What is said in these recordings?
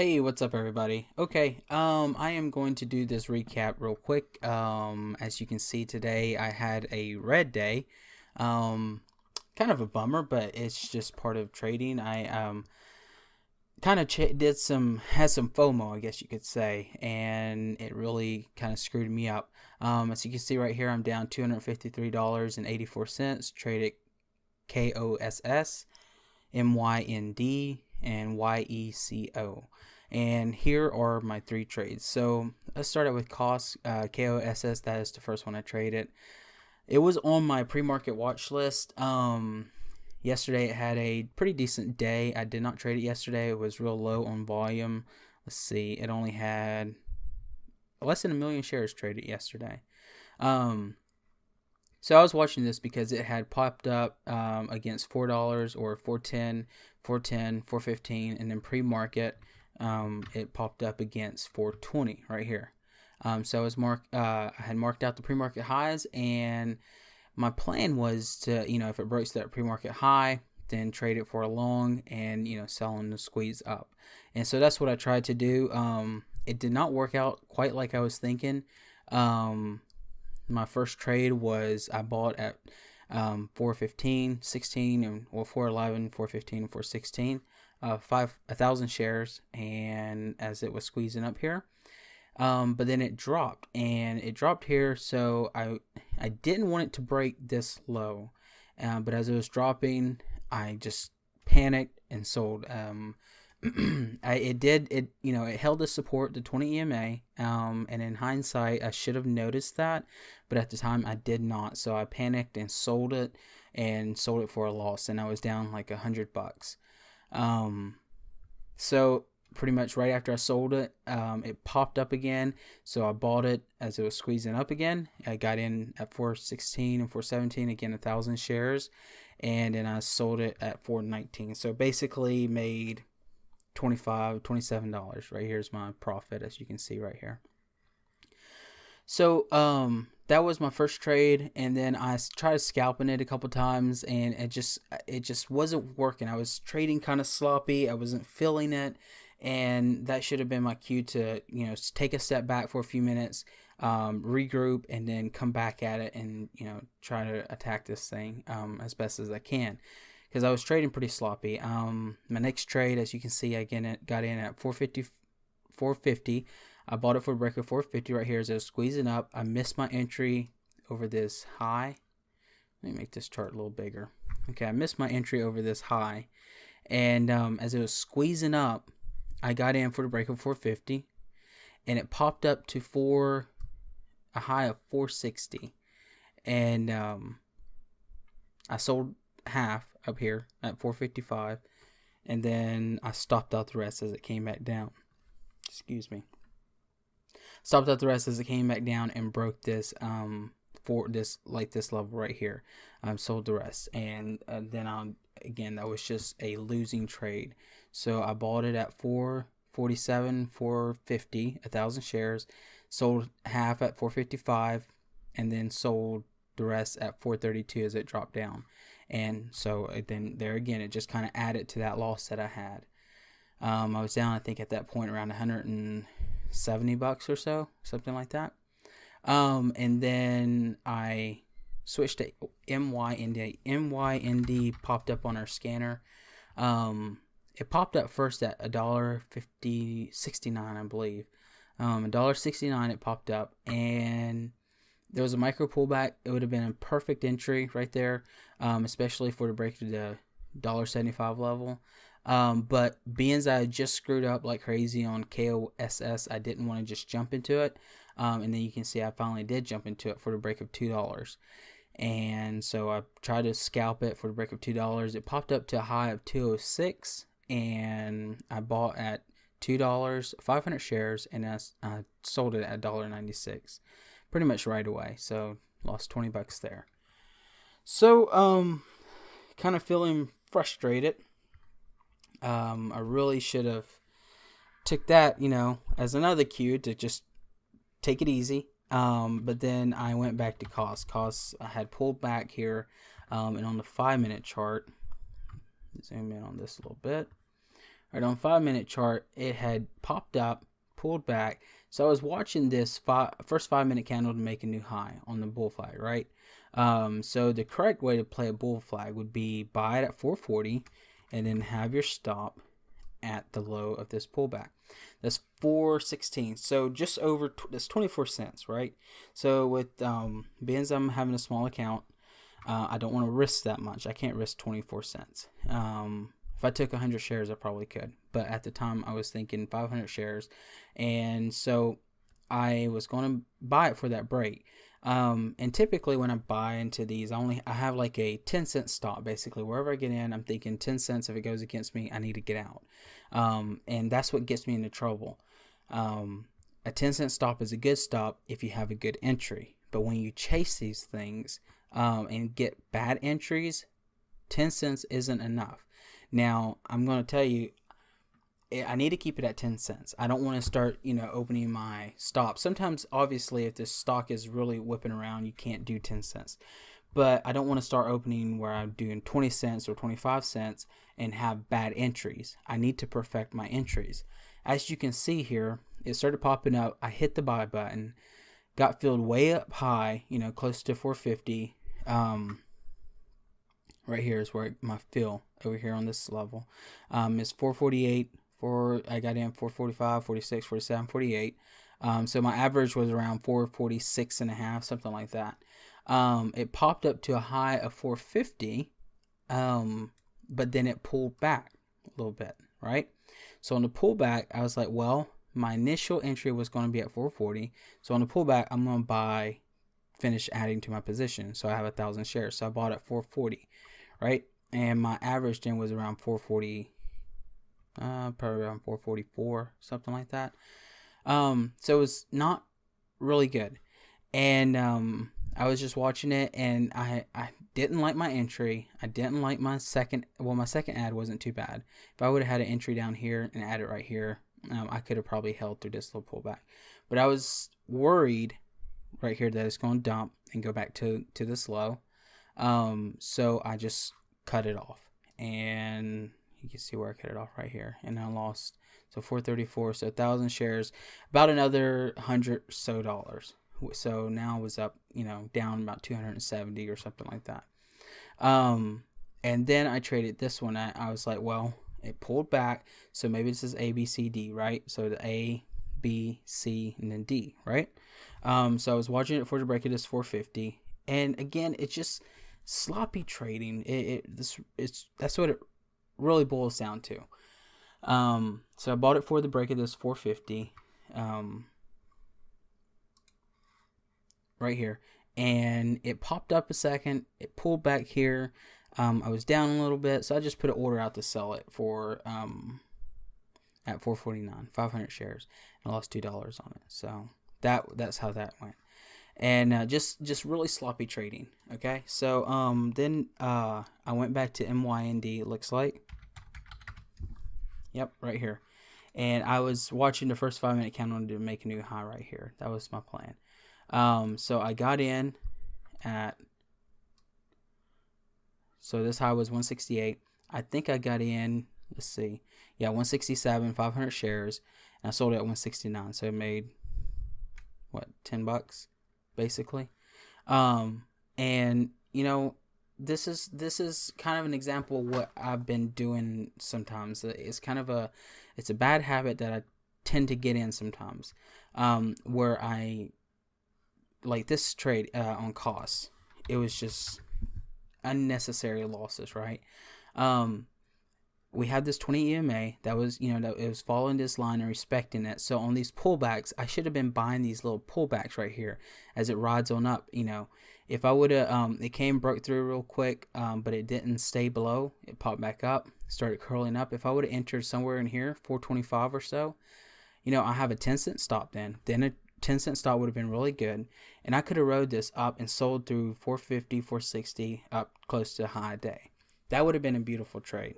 Hey, what's up everybody? Okay, I am going to do this recap real quick. As you can see today, I had a red day. Um, Kind of a bummer, but it's just part of trading. I kind of had some FOMO, I guess you could say, and it really kind of screwed me up. As you can see right here, I'm down $253.84. Traded KOSS, MYND, and YECO. And here are my three trades. So let's start out with KOSS. That is the first one I traded. It was on my pre-market watch list. Yesterday it had a pretty decent day. I did not trade it yesterday. It was real low on volume. Let's see. It only had less than a million shares traded yesterday. Um, so I was watching this because it had popped up against $4 or 410, 410, 415, and then pre-market it popped up against 420 right here. So I had marked out the pre-market highs, and my plan was to, if it breaks that pre-market high, then trade it for a long and sell on the squeeze up. And so that's what I tried to do. It did not work out quite like I was thinking. My first trade was I bought at 415, 16, and 411, 415, 416, 1,000 shares, and as it was squeezing up here. But then it dropped, and it dropped here, so I didn't want it to break this low. But as it was dropping, I just panicked and sold. It held the support, the 20 EMA, and in hindsight I should have noticed that, but at the time I did not, so I panicked and sold it for a loss, and I was down like $100. So pretty much right after I sold it, it popped up again, so I bought it as it was squeezing up again. I got in at 416 and 417, again 1,000 shares, and then I sold it at 419, so basically made $27. Right here's my profit, as you can see right here. So that was my first trade, and then I tried scalping it a couple times, and it just wasn't working. I was trading kind of sloppy. I wasn't feeling it, and that should have been my cue to take a step back for a few minutes, regroup, and then come back at it and try to attack this thing as best as I can, because I was trading pretty sloppy. My next trade, as you can see, I got in at 450. I bought it for a break of 450 right here as it was squeezing up. I missed my entry over this high. Let me make this chart a little bigger. Okay, I missed my entry over this high, and as it was squeezing up, I got in for the break of 450, and it popped up to a high of 460, and I sold half up here at 455, and then I stopped out the rest as it came back down. Excuse me. Stopped out the rest as it came back down and broke this this level right here. Sold the rest, and then again, that was just a losing trade. So I bought it at 447, 450, 1,000 shares, sold half at 455, and then sold the rest at 432 as it dropped down. And so then there again, it just kind of added to that loss that I had. I was down, I think, at that point around $170 or so, something like that. And then I switched to MYND. MYND popped up on our scanner. It popped up first at $1.69, I believe. $1.69 it popped up, and there was a micro pullback. It would have been a perfect entry right there, especially for the break to the $1.75 level. But being as I just screwed up like crazy on KOSS, I didn't want to just jump into it. And then you can see I finally did jump into it for the break of $2. And so I tried to scalp it for the break of $2. It popped up to a high of 206, and I bought at $2, 500 shares, and I sold it at $1.96 pretty much right away. So lost $20 there. So kind of feeling frustrated. I really should have took that, as another cue to just take it easy. But then I went back to cost. Cost I had pulled back here, and on the 5-minute chart, zoom in on this a little bit. Right on 5-minute chart, it had popped up, pulled back. So I was watching this first 5-minute candle to make a new high on the bull flag, right? So the correct way to play a bull flag would be buy it at 440 and then have your stop at the low of this pullback. That's 416. So just over, that's 24 cents, right? So with being as I'm having a small account, I don't want to risk that much. I can't risk 24 cents. If I took 100 shares, I probably could. But at the time, I was thinking 500 shares. And so I was going to buy it for that break. And typically when I buy into these, I have like a 10-cent stop. Basically, wherever I get in, I'm thinking 10 cents. If it goes against me, I need to get out. And that's what gets me into trouble. A 10-cent stop is a good stop if you have a good entry. But when you chase these things and get bad entries, 10 cents isn't enough. Now, I'm going to tell you, I need to keep it at 10 cents. I don't want to start, opening my stop. Sometimes, obviously, if this stock is really whipping around, you can't do 10 cents. But I don't want to start opening where I'm doing 20 cents or 25 cents and have bad entries. I need to perfect my entries. As you can see here, it started popping up. I hit the buy button, got filled way up high, close to 450. Right here is where my fill over here on this level is 448. I got in 445, 46, 47, 48. So my average was around 446 and a half, something like that. It popped up to a high of 450, but then it pulled back a little bit, right? So on the pullback, I was like, well, my initial entry was going to be at 440. So on the pullback, I'm going to finish adding to my position. So I have 1,000 shares. So I bought at 440, right? And my average then was around 440, probably around 444, something like that. So it was not really good. And I was just watching it, and I didn't like my entry. I didn't like my second ad wasn't too bad. If I would have had an entry down here and added right here, I could have probably held through this little pullback. But I was worried right here that it's going to dump and go back to this low. So I just cut it off, and you can see where I cut it off right here, and I lost. So 434, so 1,000 shares, about another $100 or so. So now it was up, down about 270 or something like that. And then I traded this one. I was like, well, it pulled back, so maybe this is A, B, C, D, right? So the A, B, C, and then D, right? So I was watching it for the break of this 450, and again, it's just sloppy trading. That's what it really boils down to. So I bought it for the break of this 450, right here, and it popped up a second. It pulled back here. I was down a little bit, so I just put an order out to sell it for at 449, 500 shares, and I lost $2 on it. So that's how that went. And just really sloppy trading. Okay, so then I went back to MYND. It looks like, yep, right here, and I was watching the first 5-minute candle to make a new high right here. That was my plan. So I got in at, so this high was 168. I think I got in, let's see, yeah, 167, 500 shares, and I sold it at 169. So it made what, $10 basically. And this is kind of an example of what I've been doing sometimes. It's a bad habit that I tend to get in sometimes, where I, like this trade on costs, it was just unnecessary losses, right? We had this 20 EMA that was, that it was following this line and respecting it. So on these pullbacks, I should have been buying these little pullbacks right here as it rides on up. If I would have, it broke through real quick, but it didn't stay below. It popped back up, started curling up. If I would have entered somewhere in here, 425 or so, I have a 10-cent stop then a 10-cent stop would have been really good, and I could have rode this up and sold through 450, 460 up close to high day. That would have been a beautiful trade,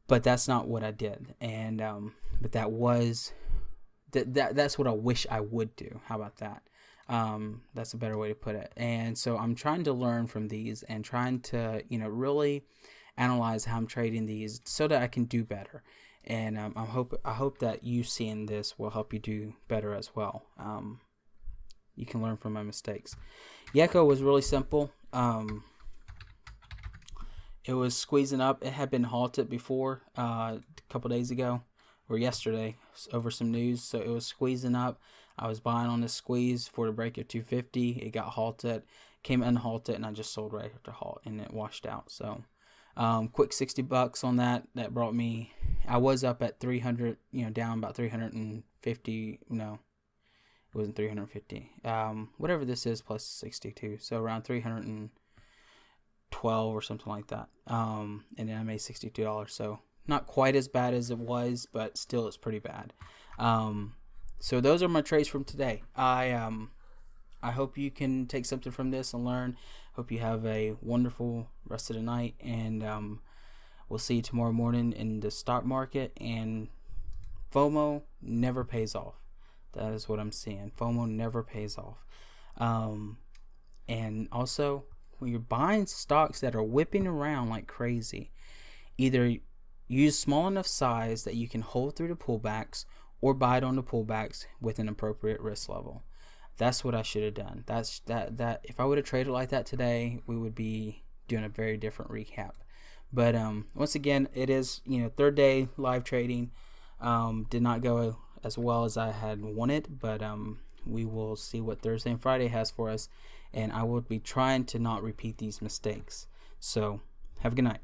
but that's not what I did. And but that's what I wish I would do. How about that? That's a better way to put it. And so I'm trying to learn from these and trying to really analyze how I'm trading these so that I can do better. and I hope that you seeing this will help you do better as well. You can learn from my mistakes. Gecko was really simple. It was squeezing up. It had been halted before a couple days ago or yesterday over some news, so it was squeezing up. I was buying on this squeeze for the break at 250. It got halted, came unhalted, and I just sold right after halt, and it washed out. So quick $60 on that. That brought me, I was up at 300, down about 350. No, it wasn't 350. Whatever this is plus 62, so around 312 or something like that. And then I made $62. So not quite as bad as it was, but still it's pretty bad. So those are my trades from today. I hope you can take something from this and learn. Hope you have a wonderful rest of the night, and we'll see you tomorrow morning in the stock market. And FOMO never pays off. That is what I'm seeing. FOMO never pays off. And also, when you're buying stocks that are whipping around like crazy, either use small enough size that you can hold through the pullbacks, or buy it on the pullbacks with an appropriate risk level. That's what I should have done. That if I would have traded like that today, we would be doing a very different recap. But once again, it is third day live trading. Did not go as well as I had wanted, but we will see what Thursday and Friday has for us, and I will be trying to not repeat these mistakes. So have a good night.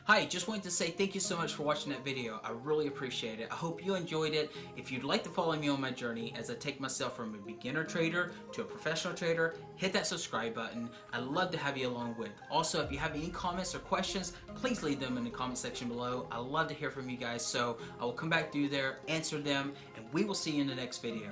Hi, just wanted to say thank you so much for watching that video. I really appreciate it. I hope you enjoyed it. If you'd like to follow me on my journey as I take myself from a beginner trader to a professional trader, hit that subscribe button. I'd love to have you along with. Also, if you have any comments or questions, please leave them in the comment section below. I love to hear from you guys, so I will come back through there, answer them, and we will see you in the next video.